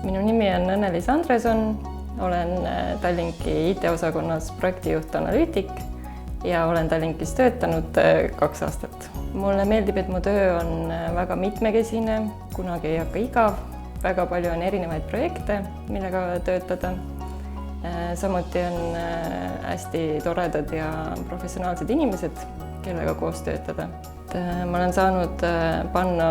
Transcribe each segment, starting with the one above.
Minu nimi on Õnne-Liis Andreson, olen Tallinki IT-osakonnas projektijuht analüütik ja olen Tallinkis töötanud 2 aastat. Mulle meeldib, et mu töö on väga mitmekesine, kunagi ei hakka igav, väga palju on erinevaid projekte, millega töötada. Samuti on hästi toredad ja professionaalsed inimesed, kellega koos töötada. Ma olen saanud panna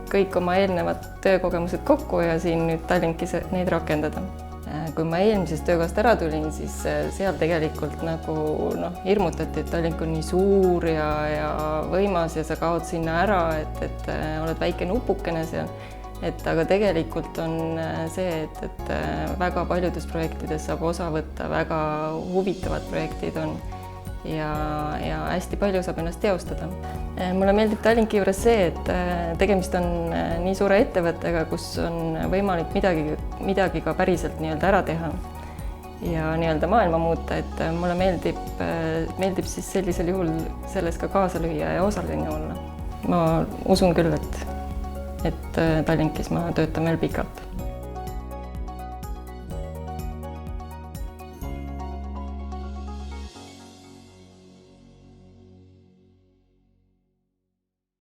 kõik oma eelnevad töökogemused kokku ja siin nüüd Tallinkis neid rakendada. Kui ma eelmisest töökohast ära tulin, siis seal tegelikult hirmutati, et Tallink on nii suur ja võimas ja sa kaod sinna ära, et oled väike nupukene seal. Aga tegelikult on see, et väga paljudes projektides saab osa võtta, väga huvitavad projektid on ja hästi palju saab ennast teostada. Mulle meeldib Tallinki juures see, et tegemist on nii suure ettevõttega, kus on võimalik midagi ka päriselt ära teha ja maailma muuta, et mulle meeldib siis sellisel juhul selles ka kaasa lüüa ja osaline olla. Ma usun küll, et Tallinkis ma töötan veel pikalt.